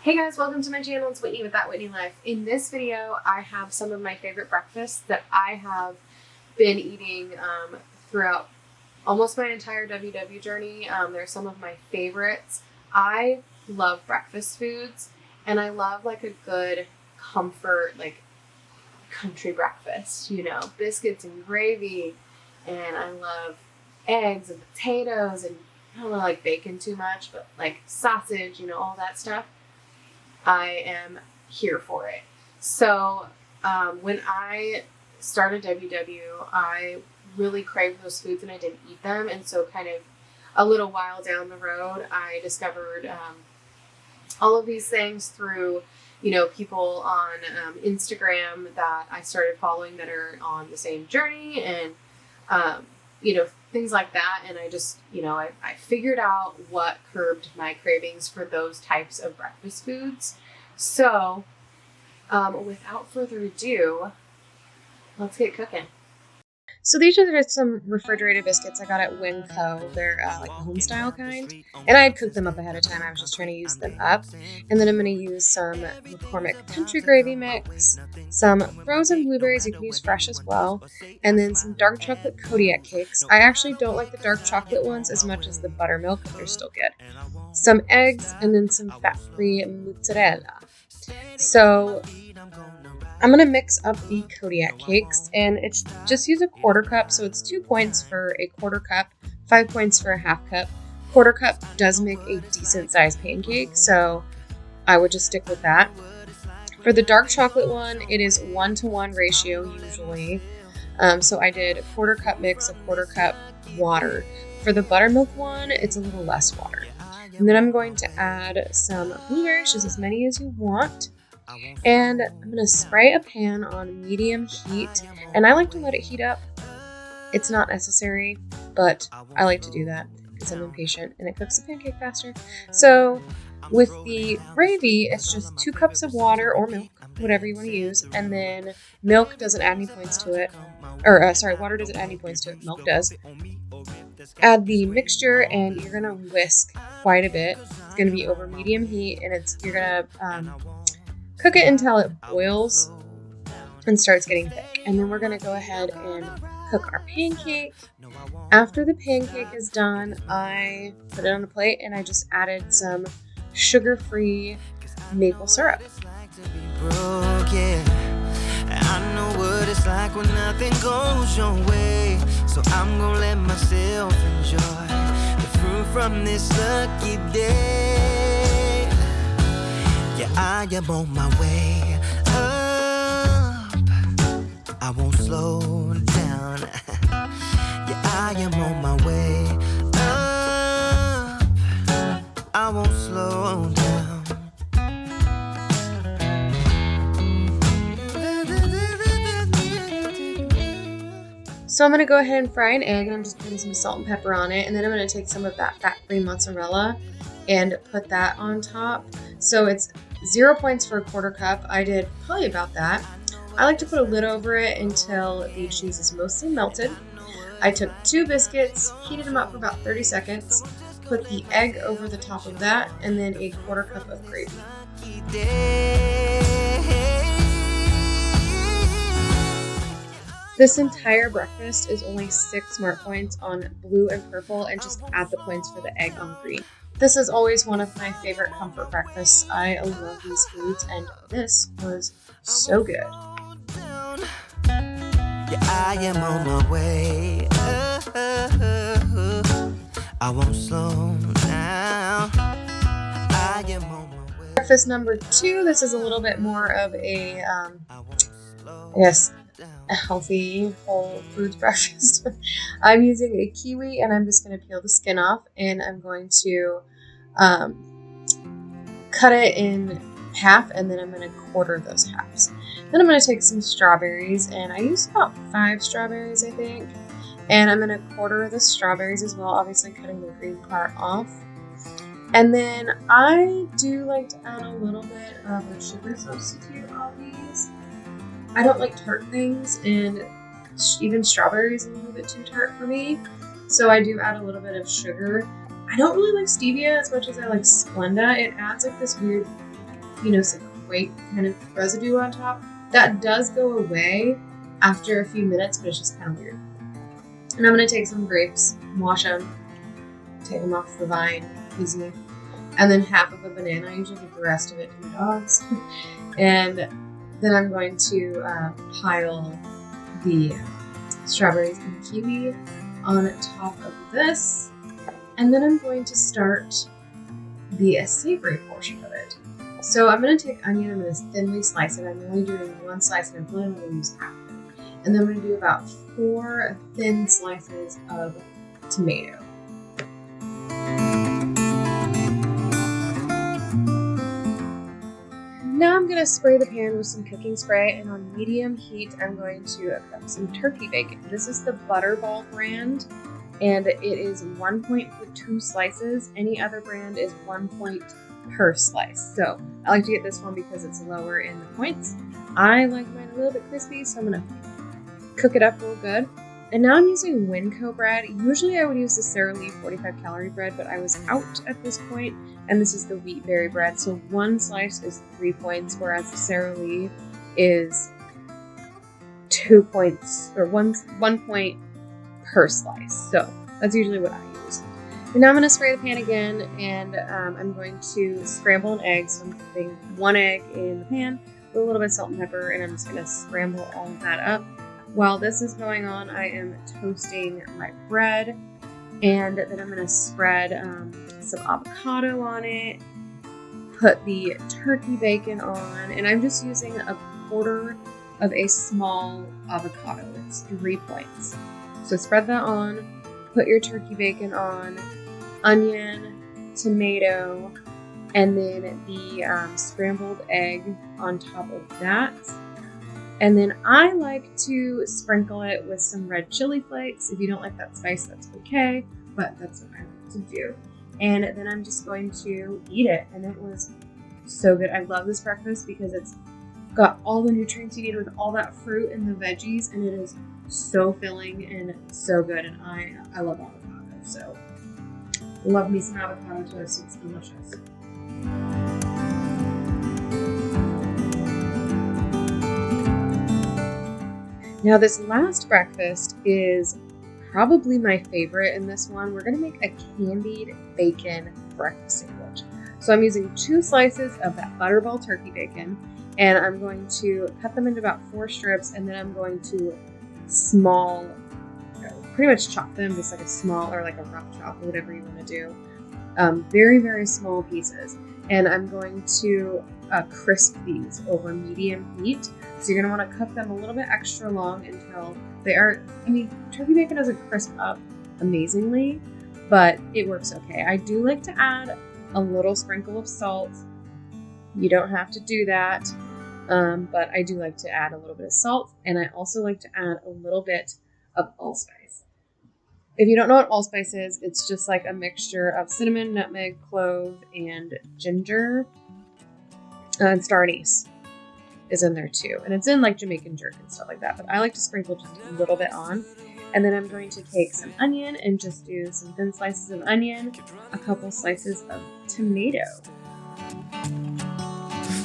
Hey guys, welcome to my channel. It's Whitney with That Whitney Life. In this video, I have some of my favorite breakfasts that I have been eating throughout almost my entire WW journey. They're some of my favorites. I love breakfast foods, and I love like a good comfort, like country breakfast, you know, biscuits and gravy, and I love eggs and potatoes, and I don't like bacon too much, but like sausage, you know, all that stuff. I am here for it. So when I started WW, I really craved those foods and I didn't eat them. And so kind of a little while down the road, I discovered all of these things through, you know, people on Instagram that I started following that are on the same journey and, you know, things like that. And I just, you know, I figured out what curbed my cravings for those types of breakfast foods. So without further ado, let's get cooking. So these are just some refrigerated biscuits I got at Winco. They're like the home style kind. And I had cooked them up ahead of time. I was just trying to use them up. And then I'm going to use some McCormick country gravy mix, some frozen blueberries, you can use fresh as well, and then some dark chocolate Kodiak cakes. I actually don't like the dark chocolate ones as much as the buttermilk, but they're still good. Some eggs, and then some fat-free mozzarella. So I'm going to mix up the Kodiak cakes, and it's just use a quarter cup, so it's 2 points for a quarter cup, 5 points for a half cup. Quarter cup does make a decent sized pancake, so I would just stick with that. For the dark chocolate one, it is 1-to-1 ratio usually, so I did a quarter cup mix, a quarter cup water. For the buttermilk one, it's a little less water. And then I'm going to add some blueberries, just as many as you want. And I'm going to spray a pan on medium heat, and I like to let it heat up. It's not necessary, but I like to do that because I'm impatient and it cooks the pancake faster. So with the gravy, it's just 2 cups of water or milk, whatever you want to use, and then milk doesn't add any points to it. Water doesn't add any points to it, milk does. Add the mixture, and you're going to whisk quite a bit. It's going to be over medium heat, and you're going to cook it until it boils and starts getting thick. And then we're going to go ahead and cook our pancake. After the pancake is done, I put it on a plate and I just added some sugar-free maple syrup. I know what it's like when nothing goes your way, so I'm gonna let myself enjoy the fruit from this lucky day. Yeah, I am on my way up, I won't slow down. Yeah, I am on my way up, I won't slow down. So I'm going to go ahead and fry an egg, and I'm just putting some salt and pepper on it, and then I'm going to take some of that fat-free mozzarella and put that on top. So it's 0 points for a quarter cup. I did probably about that. I like to put a lid over it until the cheese is mostly melted. I took 2 biscuits, heated them up for about 30 seconds, put the egg over the top of that, and then a quarter cup of gravy. This entire breakfast is only 6 smart points on blue and purple, and just add the points for the egg on green. This is always one of my favorite comfort breakfasts. I love these foods, and this was so good. Yeah, I am on my way. I won't slow down. I am on my way. Breakfast number 2. This is a little bit more of a, a healthy whole foods breakfast. I'm using a kiwi, and I'm just going to peel the skin off, and I'm going to cut it in half, and then I'm going to quarter those halves. Then I'm going to take some strawberries, and I used about 5 strawberries, I think, and I'm going to quarter the strawberries as well, obviously cutting the green part off. And then I do like to add a little bit of a sugar substitute on these. I don't like tart things, and even strawberries are a little bit too tart for me, so I do add a little bit of sugar. I don't really like stevia as much as I like Splenda. It adds like this weird some white kind of residue on top. That does go away after a few minutes, but it's just kind of weird. And I'm going to take some grapes, wash them, take them off the vine easily, and then half of a banana. I usually give the rest of it to the dogs. And then I'm going to pile the strawberries and kiwi on top of this. And then I'm going to start the savory portion of it. So I'm going to take onion, I'm going to thinly slice it. I'm only doing one slice and I'm only going to use half of it. And then I'm going to do about 4 thin slices of tomato. Now I'm going to spray the pan with some cooking spray, and on medium heat I'm going to cook some turkey bacon. This is the Butterball brand, and it is 1 point for 2 slices. Any other brand is 1 point per slice. So I like to get this one because it's lower in the points. I like mine a little bit crispy, so I'm going to cook it up real good. And now I'm using Winco bread. Usually I would use the Sara Lee 45 calorie bread, but I was out at this point, and this is the wheat berry bread. So 1 slice is 3 points, whereas the Sara Lee is 2 points, or one point per slice. So that's usually what I use. And now I'm going to spray the pan again, and I'm going to scramble an egg. So I'm putting 1 egg in the pan with a little bit of salt and pepper, and I'm just going to scramble all of that up. While this is going on, I am toasting my bread, and then I'm going to spread some avocado on it, put the turkey bacon on, and I'm just using 1/4 of a small avocado. It's 3 points. So spread that on, put your turkey bacon on, onion, tomato, and then the scrambled egg on top of that. And then I like to sprinkle it with some red chili flakes. If you don't like that spice, that's okay, but that's what I like to do. And then I'm just going to eat it, and it was so good. I love this breakfast because it's got all the nutrients you need with all that fruit and the veggies, and it is so filling and so good. And I love avocado, so love me some avocado toast. It's delicious. Now this last breakfast is probably my favorite in this one. We're going to make a candied bacon breakfast sandwich. So I'm using 2 slices of that Butterball turkey bacon, and I'm going to cut them into about 4 strips, and then I'm going to pretty much chop them, just like a small or like a rough chop or whatever you want to do. Very, very small pieces. And I'm going to crisp these over medium heat. So you're going to want to cook them a little bit extra long until they are, turkey bacon doesn't crisp up amazingly, but it works okay. I do like to add a little sprinkle of salt. You don't have to do that, but I do like to add a little bit of salt, and I also like to add a little bit of allspice. If you don't know what allspice is, it's just like a mixture of cinnamon, nutmeg, clove, and ginger, and star anise is in there too. And it's in like Jamaican jerk and stuff like that, but I like to sprinkle just a little bit on. And then I'm going to take some onion and just do some thin slices of onion, a couple slices of tomato.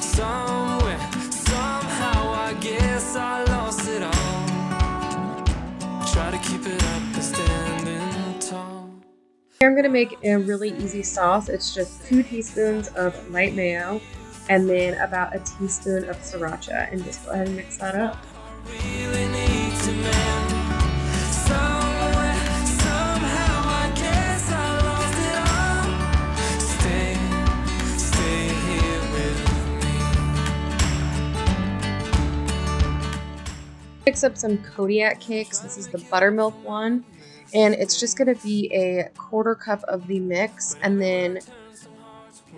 Somewhere, somehow, I guess I lost it all. Try to keep it up and standing tall. Here I'm going to make a really easy sauce. It's just 2 teaspoons of light mayo, and then about a teaspoon of sriracha, and just go ahead and mix that up. Really need to mend. Somewhere, somehow, I guess I lost it all. Stay here with me. Mix up some Kodiak cakes. This is the buttermilk one, and it's just going to be a 1/4 cup of the mix, and then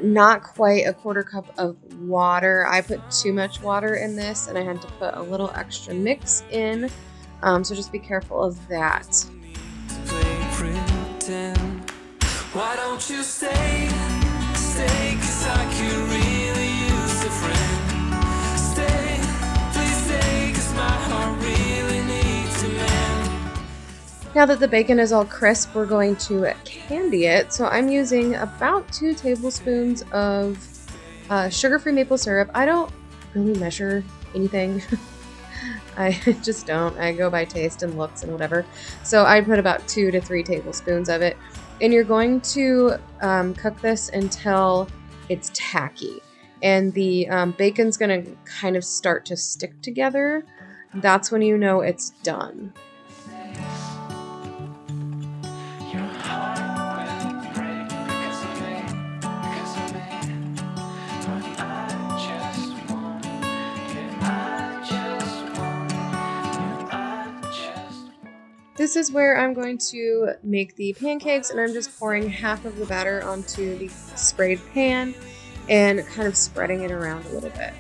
not quite a 1/4 cup of water. I put too much water in this, and I had to put a little extra mix in, so just be careful of that. Play pretend. Why don't you stay, 'cause I could really use a friend. Stay, please stay, 'cause my heart really needs a man. Now that the bacon is all crisp, we're going to candy it. So I'm using about 2 tablespoons of sugar-free maple syrup. I don't really measure anything. I just don't. I go by taste and looks and whatever. So I put about 2 to 3 tablespoons of it. And you're going to cook this until it's tacky. And the bacon's going to kind of start to stick together. That's when you know it's done. This is where I'm going to make the pancakes, and I'm just pouring half of the batter onto the sprayed pan and kind of spreading it around a little bit.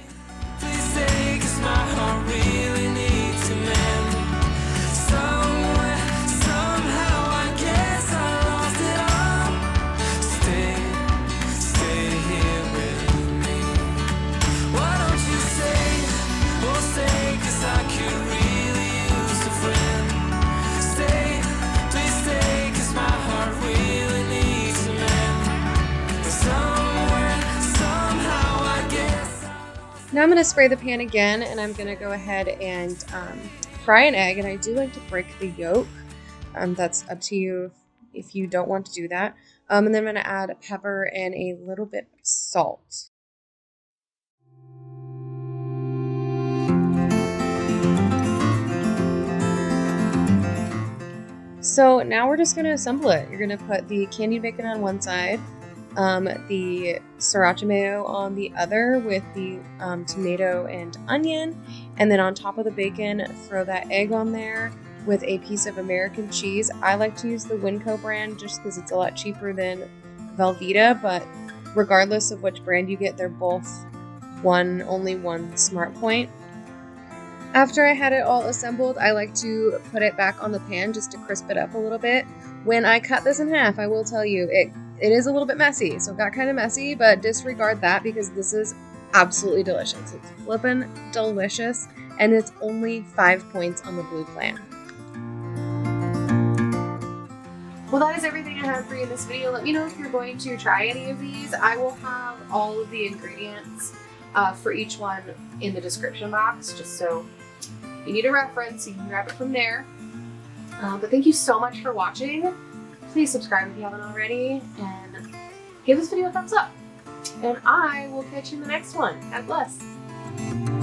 Now I'm going to spray the pan again, and I'm going to go ahead and fry an egg, and I do like to break the yolk. That's up to you if you don't want to do that. And then I'm going to add pepper and a little bit of salt. So now we're just going to assemble it. You're going to put the candied bacon on one side, the Sriracha mayo on the other with the tomato and onion, and then on top of the bacon, throw that egg on there with a piece of American cheese. I like to use the Winco brand just because it's a lot cheaper than Velveeta, but regardless of which brand you get, they're both only one smart point. After I had it all assembled, I like to put it back on the pan just to crisp it up a little bit. When I cut this in half, I will tell you, it is a little bit messy, so it got kind of messy, but disregard that because this is absolutely delicious. It's flippin' delicious, and it's only 5 points on the blue plan. Well, that is everything I have for you in this video. Let me know if you're going to try any of these. I will have all of the ingredients for each one in the description box, just so if you need a reference, you can grab it from there. But thank you so much for watching. Please subscribe if you haven't already, and give this video a thumbs up. And I will catch you in the next one. God bless.